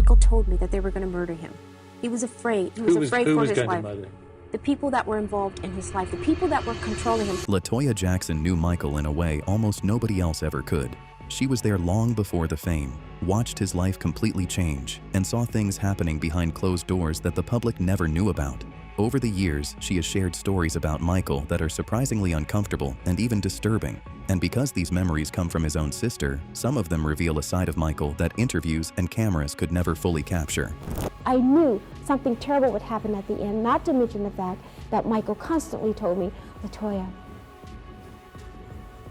Michael told me that they were going to murder him. He was afraid. He was afraid for his life. The people that were involved in his life, the people that were controlling him. Latoya Jackson knew Michael in a way almost nobody else ever could. She was there long before the fame, watched his life completely change, and saw things happening behind closed doors that the public never knew about. Over the years, she has shared stories about Michael that are surprisingly uncomfortable and even disturbing. And because these memories come from his own sister, some of them reveal a side of Michael that interviews and cameras could never fully capture. I knew something terrible would happen at the end, not to mention the fact that Michael constantly told me, Latoya,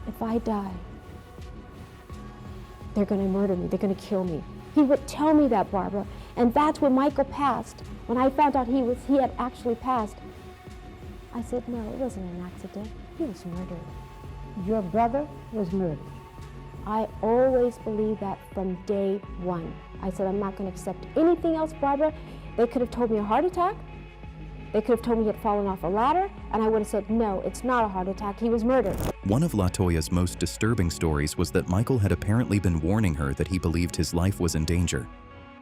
if I die, they're going to murder me, they're going to kill me. He would tell me that, Barbara, and that's when Michael passed. When I found out he had actually passed, I said, no, it wasn't an accident. He was murdered. Your brother was murdered. I always believed that from day one. I said, I'm not going to accept anything else, Barbara. They could have told me a heart attack. They could have told me he had fallen off a ladder, and I would have said, no, it's not a heart attack. He was murdered. One of Latoya's most disturbing stories was that Michael had apparently been warning her that he believed his life was in danger.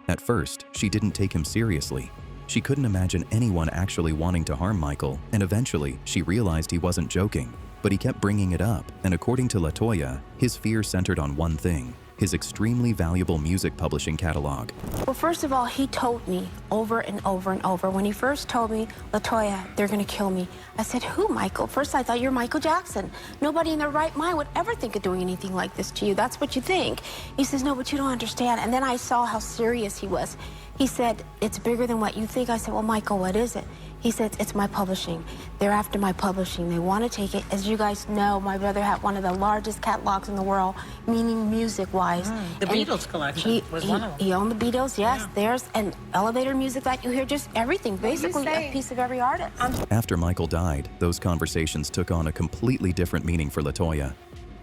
At first, she didn't take him seriously. She couldn't imagine anyone actually wanting to harm Michael, and eventually, she realized he wasn't joking. But he kept bringing it up, and according to Latoya, his fear centered on one thing: his extremely valuable music publishing catalog. Well, first of all, he told me over and over and over. When he first told me, Latoya, they're going to kill me, I said, who, Michael? First, I thought you're Michael Jackson. Nobody in their right mind would ever think of doing anything like this to you. That's what you think. He says, no, but you don't understand. And then I saw how serious he was. He said, it's bigger than what you think. I said, well, Michael, what is it? He said, it's my publishing. They're after my publishing. They want to take it. As you guys know, my brother had one of the largest catalogs in the world, meaning music-wise. The Beatles collection was one of them. He owned the Beatles, yes. Yeah. There's an elevator music that you hear, just everything, basically a piece of every artist. After Michael died, those conversations took on a completely different meaning for Latoya.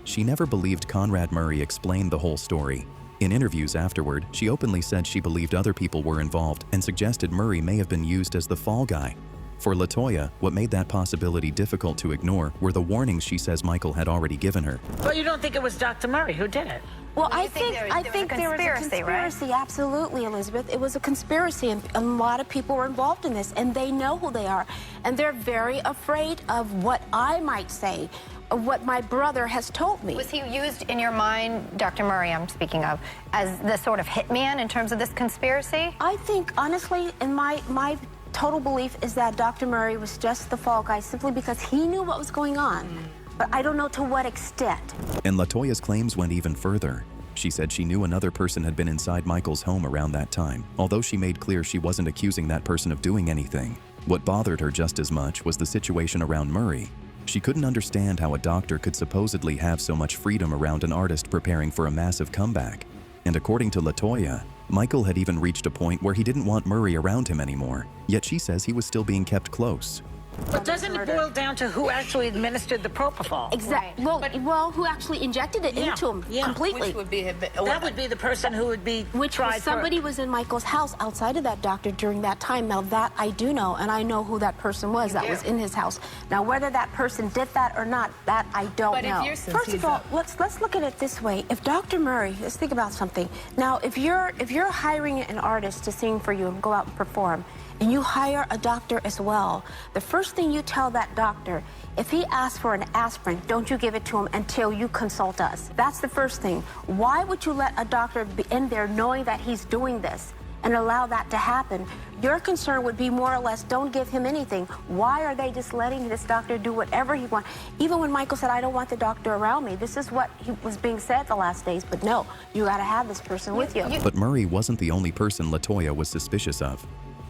She never believed Conrad Murray explained the whole story. In interviews afterward, she openly said she believed other people were involved and suggested Murray may have been used as the fall guy. For Latoya, what made that possibility difficult to ignore were the warnings she says Michael had already given her. Well, you don't think it was Dr. Murray who did it? Well, I think there was a conspiracy, right? Absolutely, Elizabeth. It was a conspiracy, and a lot of people were involved in this, and they know who they are. And they're very afraid of what I might say, of what my brother has told me. Was he used in your mind, Dr. Murray I'm speaking of, as the sort of hitman in terms of this conspiracy? I think, honestly, in my total belief is that Dr. Murray was just the fall guy simply because he knew what was going on. But I don't know to what extent. And Latoya's claims went even further. She said she knew another person had been inside Michael's home around that time, although she made clear she wasn't accusing that person of doing anything. What bothered her just as much was the situation around Murray. She couldn't understand how a doctor could supposedly have so much freedom around an artist preparing for a massive comeback. And according to Latoya, Michael had even reached a point where he didn't want Murray around him anymore, yet she says he was still being kept close. But doesn't it boil down to who actually administered the propofol? Exactly. Right. Well, who actually injected it into him completely? Which would be that would be the person who would be tried. Somebody was in Michael's house outside of that doctor during that time. Now that I do know, and I know who that person was that was in his house. Now whether that person did that or not, that I don't know. First of all, let's look at it this way. If Dr. Murray, let's think about something. Now, if you're hiring an artist to sing for you and go out and perform, and you hire a doctor as well, the first thing you tell that doctor, if he asks for an aspirin, don't you give it to him until you consult us. That's the first thing. Why would you let a doctor be in there knowing that he's doing this and allow that to happen? Your concern would be more or less, don't give him anything. Why are they just letting this doctor do whatever he wants? Even when Michael said, I don't want the doctor around me, this is what he was being said the last days, but no, you gotta have this person with you. But Murray wasn't the only person Latoya was suspicious of.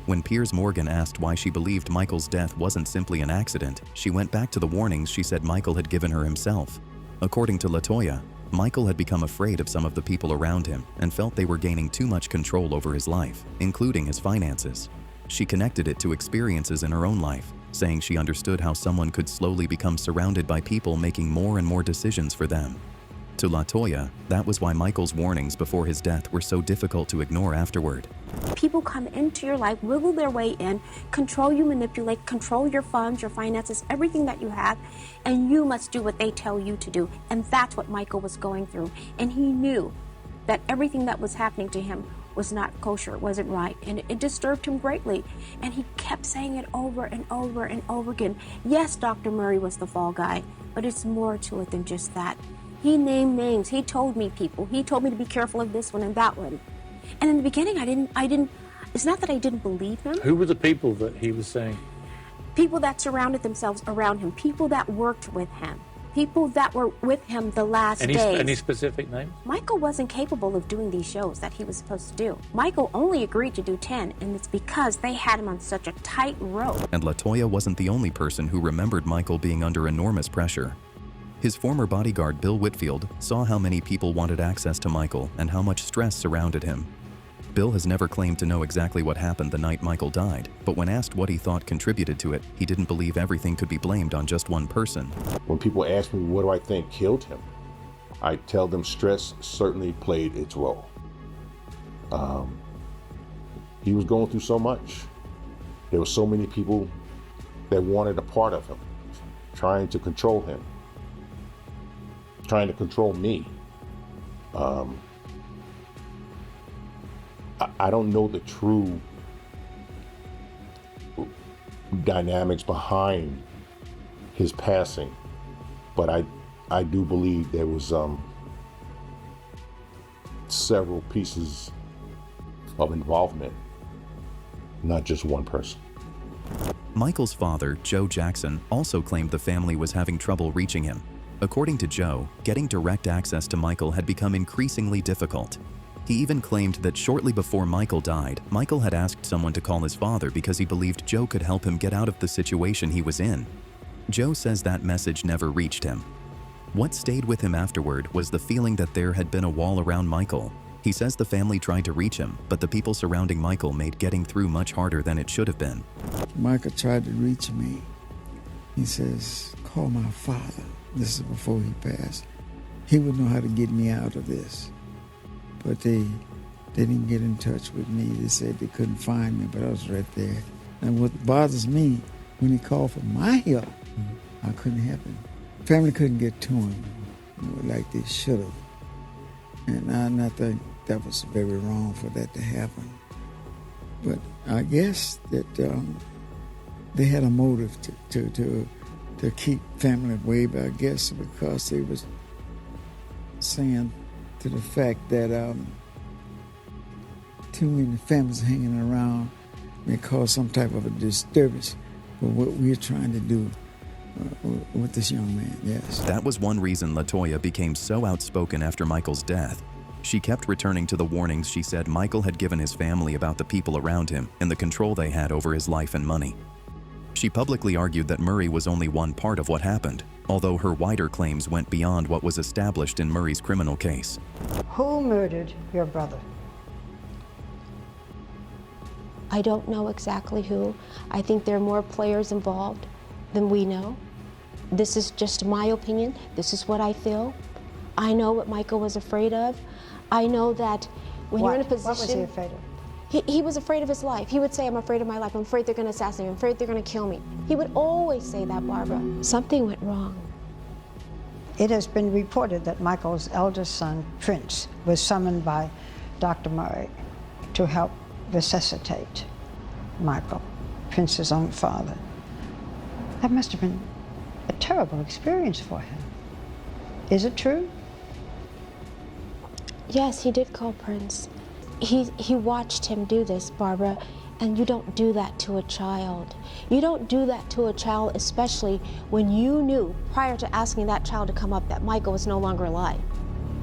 When Piers Morgan asked why she believed Michael's death wasn't simply an accident, she went back to the warnings she said Michael had given her himself. According to Latoya, Michael had become afraid of some of the people around him and felt they were gaining too much control over his life, including his finances. She connected it to experiences in her own life, saying she understood how someone could slowly become surrounded by people making more and more decisions for them. To Latoya, that was why Michael's warnings before his death were so difficult to ignore afterward. People come into your life, wiggle their way in, control you, manipulate, control your funds, your finances, everything that you have, and you must do what they tell you to do. And that's what Michael was going through. And he knew that everything that was happening to him was not kosher, it wasn't right, and it disturbed him greatly. And he kept saying it over and over and over again. Yes, Dr. Murray was the fall guy, but it's more to it than just that. He named names. He told me people. He told me to be careful of this one and that one. And in the beginning, I didn't, it's not that I didn't believe him. Who were the people that he was saying? People that surrounded themselves around him, people that worked with him, people that were with him the last days. Any specific names? Michael wasn't capable of doing these shows that he was supposed to do. Michael only agreed to do 10, and it's because they had him on such a tight rope. And Latoya wasn't the only person who remembered Michael being under enormous pressure. His former bodyguard, Bill Whitfield, saw how many people wanted access to Michael and how much stress surrounded him. Bill has never claimed to know exactly what happened the night Michael died, but when asked what he thought contributed to it, he didn't believe everything could be blamed on just one person. When people ask me what do I think killed him, I tell them stress certainly played its role. He was going through so much. There were so many people that wanted a part of him, trying to control him, trying to control me. I don't know the true dynamics behind his passing, but I do believe there was several pieces of involvement, not just one person. Michael's father, Joe Jackson, also claimed the family was having trouble reaching him. According to Joe, getting direct access to Michael had become increasingly difficult. He even claimed that shortly before Michael died, Michael had asked someone to call his father because he believed Joe could help him get out of the situation he was in. Joe says that message never reached him. What stayed with him afterward was the feeling that there had been a wall around Michael. He says the family tried to reach him, but the people surrounding Michael made getting through much harder than it should have been. Michael tried to reach me. He says, call my father. This is before he passed. He would know how to get me out of this. But they didn't get in touch with me. They said they couldn't find me, but I was right there. And what bothers me, when he called for my help, I couldn't help him. Family couldn't get to him like they should have. And I think that was very wrong for that to happen. But I guess that they had a motive to keep family away, but I guess because they was saying to the fact that too many families hanging around may cause some type of a disturbance for what we're trying to do with this young man, yes. That was one reason Latoya became so outspoken after Michael's death. She kept returning to the warnings she said Michael had given his family about the people around him and the control they had over his life and money. She publicly argued that Murray was only one part of what happened, although her wider claims went beyond what was established in Murray's criminal case. Who murdered your brother? I don't know exactly who. I think there are more players involved than we know. This is just my opinion. This is what I feel. I know what Michael was afraid of. I know that when you're in a position... What was he afraid of? He was afraid of his life. He would say, I'm afraid of my life. I'm afraid they're going to assassinate me. I'm afraid they're going to kill me. He would always say that, Barbara. Something went wrong. It has been reported that Michael's eldest son, Prince, was summoned by Dr. Murray to help resuscitate Michael, Prince's own father. That must have been a terrible experience for him. Is it true? Yes, he did call Prince. He watched him do this, Barbara, and you don't do that to a child. You don't do that to a child, especially when you knew, prior to asking that child to come up, that Michael was no longer alive.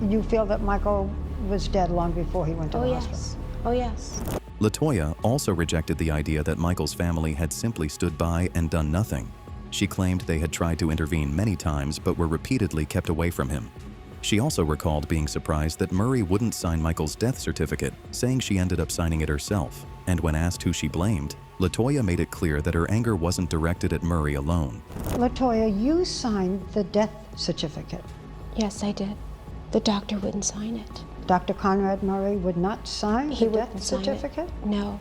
You feel that Michael was dead long before he went to the hospital? Oh, yes. Latoya also rejected the idea that Michael's family had simply stood by and done nothing. She claimed they had tried to intervene many times but were repeatedly kept away from him. She also recalled being surprised that Murray wouldn't sign Michael's death certificate, saying she ended up signing it herself. And when asked who she blamed, Latoya made it clear that her anger wasn't directed at Murray alone. Latoya, you signed the death certificate. Yes, I did. The doctor wouldn't sign it. Dr. Conrad Murray would not sign the death certificate? No.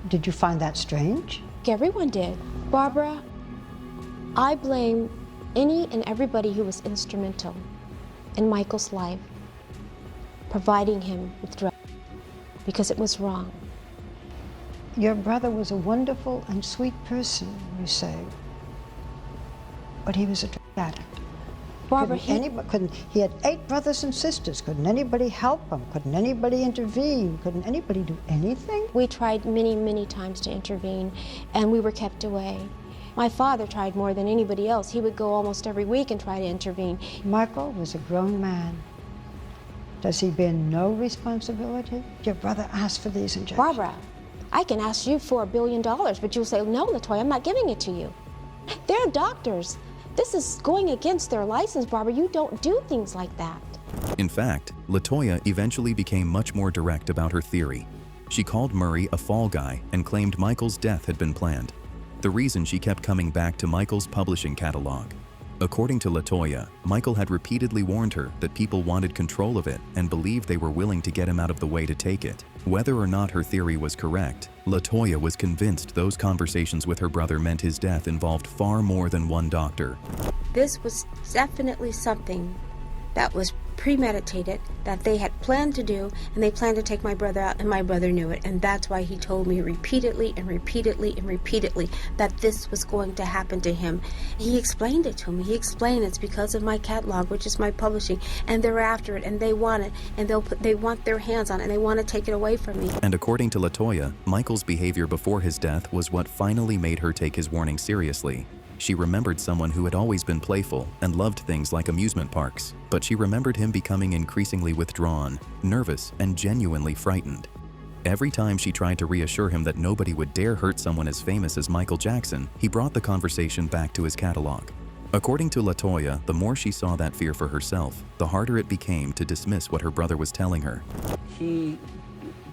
Did you find that strange? Everyone did. Barbara, I blame any and everybody who was instrumental in Michael's life, providing him with drugs. because it was wrong. Your brother was a wonderful and sweet person, you say, but he was a drug addict. Barbara, he had 8 brothers and sisters. Couldn't anybody help him? Couldn't anybody intervene? Couldn't anybody do anything? We tried many, many times to intervene, and we were kept away. My father tried more than anybody else. He would go almost every week and try to intervene. Michael was a grown man. Does he bear no responsibility? Your brother asked for these injections. Barbara, I can ask you for $1 billion, but you'll say, no, Latoya, I'm not giving it to you. They're doctors. This is going against their license, Barbara. You don't do things like that. In fact, Latoya eventually became much more direct about her theory. She called Murray a fall guy and claimed Michael's death had been planned. The reason she kept coming back to Michael's publishing catalog. According to Latoya, Michael had repeatedly warned her that people wanted control of it and believed they were willing to get him out of the way to take it. Whether or not her theory was correct, Latoya was convinced those conversations with her brother meant his death involved far more than one doctor. This was definitely something that was premeditated, that they had planned to do, and they planned to take my brother out, and my brother knew it. And that's why he told me repeatedly and repeatedly and repeatedly that this was going to happen to him. He explained it to me. He explained it's because of my catalog, which is my publishing, and they're after it, and they want it, and they want their hands on it, and they want to take it away from me. And according to Latoya, Michael's behavior before his death was what finally made her take his warning seriously. She remembered someone who had always been playful and loved things like amusement parks, but she remembered him becoming increasingly withdrawn, nervous, and genuinely frightened. Every time she tried to reassure him that nobody would dare hurt someone as famous as Michael Jackson, he brought the conversation back to his catalog. According to Latoya, the more she saw that fear for herself, the harder it became to dismiss what her brother was telling her. He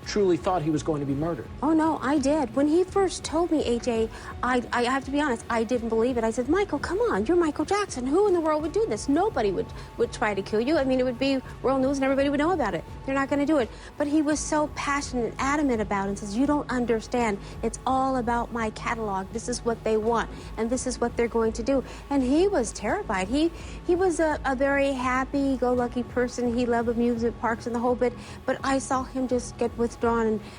truly thought he was going to be murdered. Oh no, I did. When he first told me, AJ, I have to be honest, I didn't believe it. I said, Michael, come on, you're Michael Jackson. Who in the world would do this? Nobody would try to kill you. I mean, it would be world news and everybody would know about it. They're not going to do it. But he was so passionate and adamant about it and says, you don't understand. It's all about my catalog. This is what they want, and this is what they're going to do. And he was terrified. He was a very happy-go-lucky person. He loved amusement parks and the whole bit, but I saw him just get withdrawn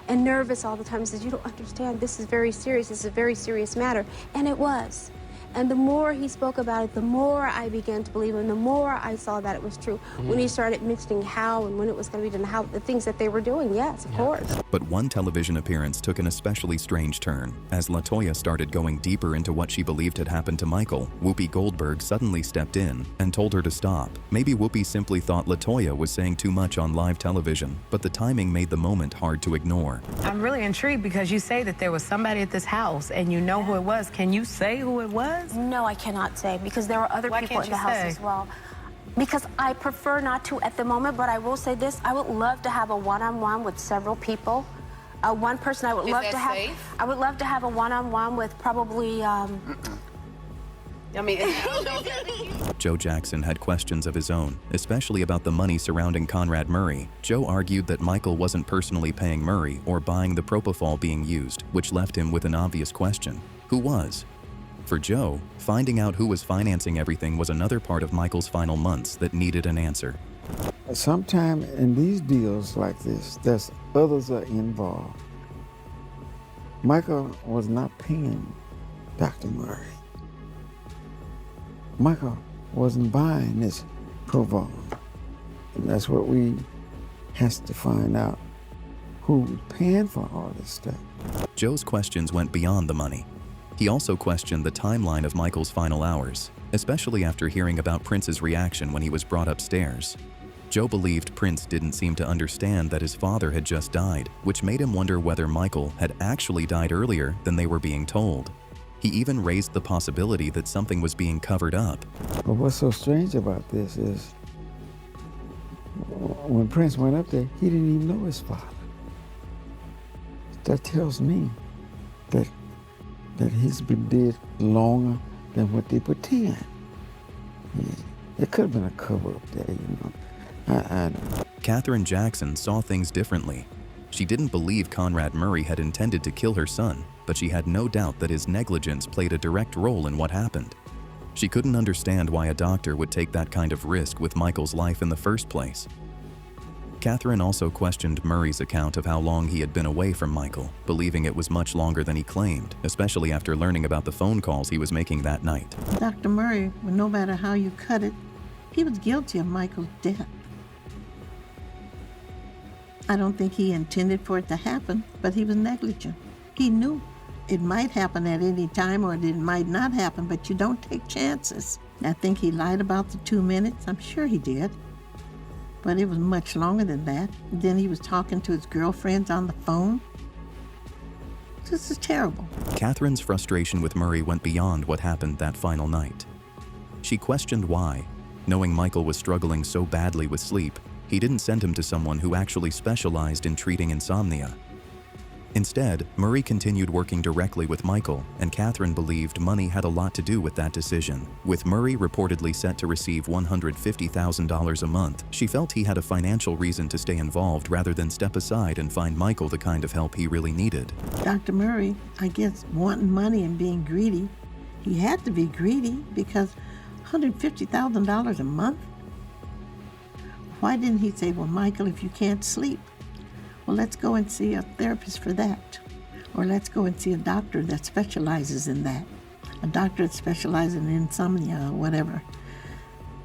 and nervous all the time. He says, you don't understand, this is very serious, this is a very serious matter. And it was. And the more he spoke about it, the more I began to believe him, the more I saw that it was true. When he started mentioning how and when it was going to be done, how the things that they were doing, yes, of course. But one television appearance took an especially strange turn. As Latoya started going deeper into what she believed had happened to Michael, Whoopi Goldberg suddenly stepped in and told her to stop. Maybe Whoopi simply thought Latoya was saying too much on live television, but the timing made the moment hard to ignore. I'm really intrigued because you say that there was somebody at this house and you know who it was. Can you say who it was? No, I cannot say, because there are other people in the house as well. Because I prefer not to at the moment, but I will say this, I would love to have a one-on-one with several people. One person I would love to have. Safe? I would love to have a one-on-one with probably Joe Jackson had questions of his own, especially about the money surrounding Conrad Murray. Joe argued that Michael wasn't personally paying Murray or buying the propofol being used, which left him with an obvious question. Who was? For Joe, finding out who was financing everything was another part of Michael's final months that needed an answer. Sometime in these deals like this, there's others are involved. Michael was not paying Dr. Murray. Michael wasn't buying this propofol. And that's what we has to find out, who was paying for all this stuff. Joe's questions went beyond the money. He also questioned the timeline of Michael's final hours, especially after hearing about Prince's reaction when he was brought upstairs. Joe believed Prince didn't seem to understand that his father had just died, which made him wonder whether Michael had actually died earlier than they were being told. He even raised the possibility that something was being covered up. But what's so strange about this is, when Prince went up there, he didn't even know his father. That tells me that he's been dead longer than what they pretend. It could have been a cover-up there, you know. I don't. Katherine Jackson saw things differently. She didn't believe Conrad Murray had intended to kill her son, but she had no doubt that his negligence played a direct role in what happened. She couldn't understand why a doctor would take that kind of risk with Michael's life in the first place. Katherine also questioned Murray's account of how long he had been away from Michael, believing it was much longer than he claimed, especially after learning about the phone calls he was making that night. Dr. Murray, well, no matter how you cut it, he was guilty of Michael's death. I don't think he intended for it to happen, but he was negligent. He knew it might happen at any time or it might not happen, but you don't take chances. I think he lied about the 2 minutes. I'm sure he did. But it was much longer than that. Then he was talking to his girlfriends on the phone. This is terrible. Katherine's frustration with Murray went beyond what happened that final night. She questioned why, knowing Michael was struggling so badly with sleep, he didn't send him to someone who actually specialized in treating insomnia. Instead, Murray continued working directly with Michael, and Katherine believed money had a lot to do with that decision. With Murray reportedly set to receive $150,000 a month, she felt he had a financial reason to stay involved rather than step aside and find Michael the kind of help he really needed. Dr. Murray, I guess, wanting money and being greedy, he had to be greedy because $150,000 a month? Why didn't he say, well, Michael, if you can't sleep, well, let's go and see a therapist for that. Or let's go and see a doctor that specializes in that. A doctor that specializes in insomnia or whatever.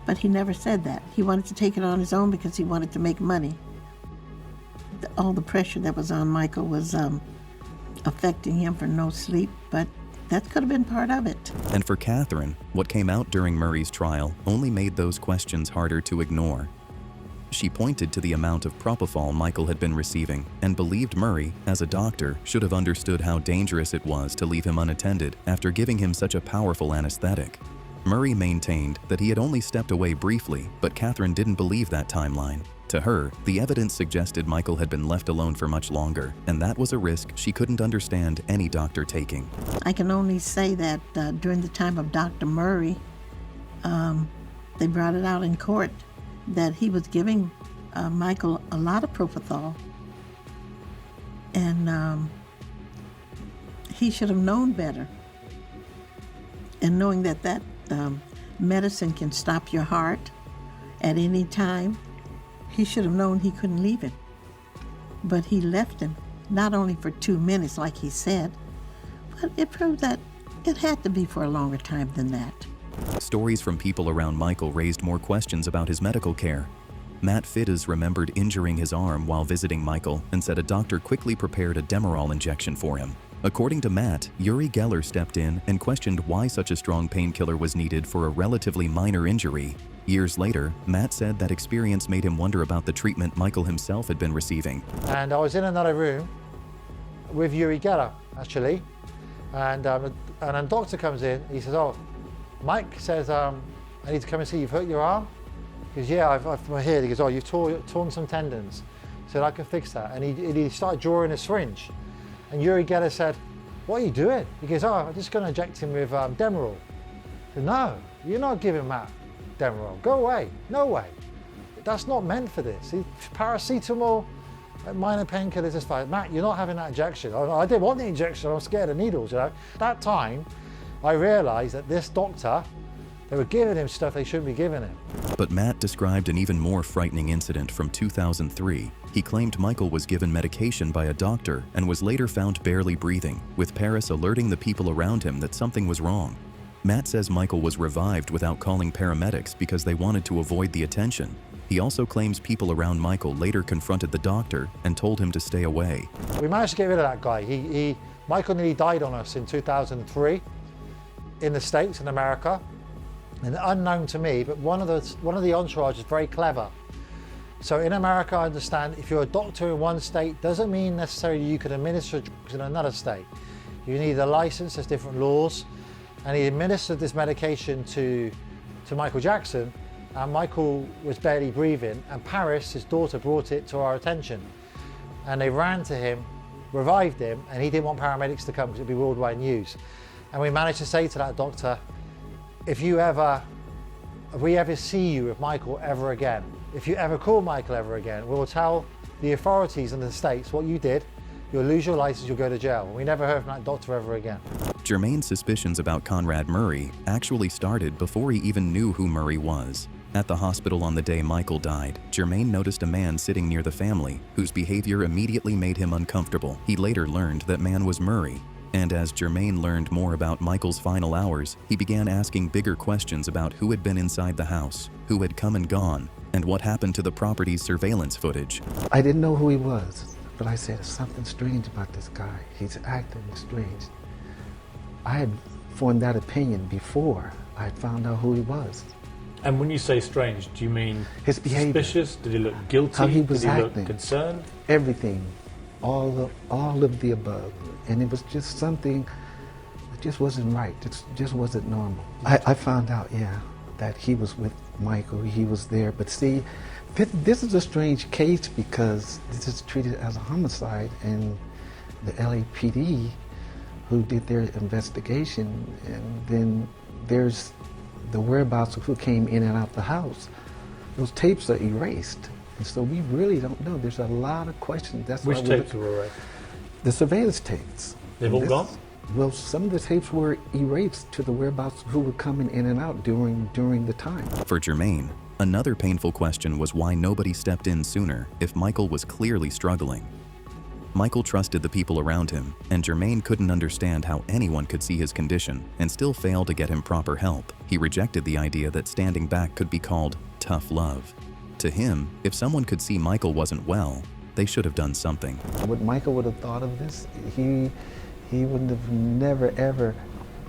But he never said that. He wanted to take it on his own because he wanted to make money. All the pressure that was on Michael was affecting him for no sleep, but that could have been part of it. And for Katherine, what came out during Murray's trial only made those questions harder to ignore. She pointed to the amount of propofol Michael had been receiving and believed Murray, as a doctor, should have understood how dangerous it was to leave him unattended after giving him such a powerful anesthetic. Murray maintained that he had only stepped away briefly, but Katherine didn't believe that timeline. To her, the evidence suggested Michael had been left alone for much longer, and that was a risk she couldn't understand any doctor taking. I can only say that during the time of Dr. Murray, they brought it out in court that he was giving Michael a lot of propofol. And he should have known better. And knowing that medicine can stop your heart at any time, he should have known he couldn't leave him. But he left him, not only for 2 minutes like he said, but it proved that it had to be for a longer time than that. Stories from people around Michael raised more questions about his medical care. Matt Fiddes remembered injuring his arm while visiting Michael and said a doctor quickly prepared a Demerol injection for him. According to Matt, Uri Geller stepped in and questioned why such a strong painkiller was needed for a relatively minor injury. Years later, Matt said that experience made him wonder about the treatment Michael himself had been receiving. And I was in another room with Uri Geller, actually, and a doctor comes in. He says, "Oh, Mike says, I need to come and see you've hurt your arm." He goes, "Yeah, I've my head." He goes, "Oh, you've torn some tendons." He said, "I can fix that." And he started drawing a syringe. And Uri Geller said, "What are you doing?" He goes, "Oh, I'm just going to inject him with Demerol." He said, "No, you're not giving Matt Demerol. Go away. No way. That's not meant for this. Paracetamol, minor painkillers is fine. Matt, you're not having that injection." I didn't want the injection. I'm scared of needles, you know. That time, I realized that this doctor, they were giving him stuff they shouldn't be giving him. But Matt described an even more frightening incident from 2003. He claimed Michael was given medication by a doctor and was later found barely breathing, with Paris alerting the people around him that something was wrong. Matt says Michael was revived without calling paramedics because they wanted to avoid the attention. He also claims people around Michael later confronted the doctor and told him to stay away. We managed to get rid of that guy. Michael nearly died on us in 2003 in the States, in America. And unknown to me, but one of the entourage is very clever. So in America, I understand if you're a doctor in one state, doesn't mean necessarily you can administer drugs in another state. You need a license, there's different laws. And he administered this medication to Michael Jackson, and Michael was barely breathing, and Paris, his daughter, brought it to our attention. And they ran to him, revived him, and he didn't want paramedics to come because it'd be worldwide news. And we managed to say to that doctor, if we ever see you with Michael ever again, if you ever call Michael ever again, we will tell the authorities in the States what you did, you'll lose your license, you'll go to jail. We never heard from that doctor ever again. Jermaine's suspicions about Conrad Murray actually started before he even knew who Murray was. At the hospital on the day Michael died, Jermaine noticed a man sitting near the family whose behavior immediately made him uncomfortable. He later learned that man was Murray. And as Jermaine learned more about Michael's final hours, he began asking bigger questions about who had been inside the house, who had come and gone, and what happened to the property's surveillance footage. I didn't know who he was, but I said, something strange about this guy. He's acting strange. I had formed that opinion before I found out who he was. And when you say strange, do you mean his behavior? Suspicious? Did he look guilty? How he was Did he acting. look concerned? Everything, all of the above, and it was just something that just wasn't right. It just wasn't normal. I found out, yeah, that he was with Michael. He was there, but see, this is a strange case because this is treated as a homicide, and the LAPD, who did their investigation, and then there's the whereabouts of who came in and out the house. Those tapes are erased, and so we really don't know. There's a lot of questions. That's Which tapes were erased? The surveillance tapes. They've all gone? Well, some of the tapes were erased to the whereabouts of who were coming in and out during the time. For Jermaine, another painful question was why nobody stepped in sooner if Michael was clearly struggling. Michael trusted the people around him, and Jermaine couldn't understand how anyone could see his condition and still fail to get him proper help. He rejected the idea that standing back could be called tough love. To him, if someone could see Michael wasn't well, they should have done something. What Michael would have thought of this, he wouldn't have never ever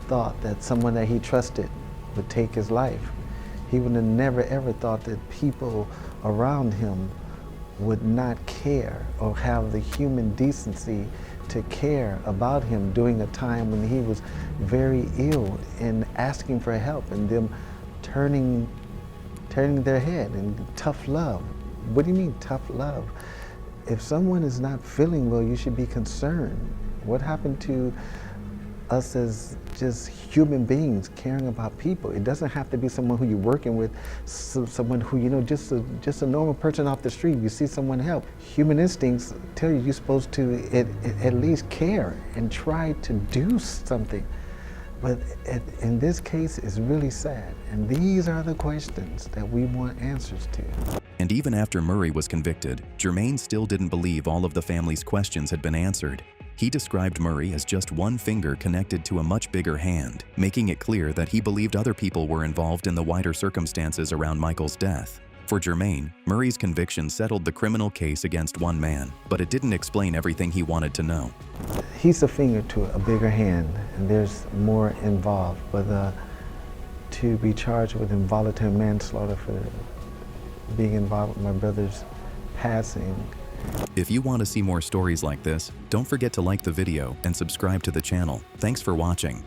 thought that someone that he trusted would take his life. He would have never ever thought that people around him would not care or have the human decency to care about him during a time when he was very ill and asking for help, and them turning their head and tough love. What do you mean tough love? If someone is not feeling well, you should be concerned. What happened to us as just human beings caring about people? It doesn't have to be someone who you're working with, someone who, you know, just a normal person off the street. You see someone help. Human instincts tell you you're supposed to at least care and try to do something. But in this case, it's really sad. And these are the questions that we want answers to. And even after Murray was convicted, Jermaine still didn't believe all of the family's questions had been answered. He described Murray as just one finger connected to a much bigger hand, making it clear that he believed other people were involved in the wider circumstances around Michael's death. For Jermaine, Murray's conviction settled the criminal case against one man, but it didn't explain everything he wanted to know. He's a finger to a bigger hand, and there's more involved. But to be charged with involuntary manslaughter for being involved with my brother's passing. If you want to see more stories like this, don't forget to like the video and subscribe to the channel. Thanks for watching.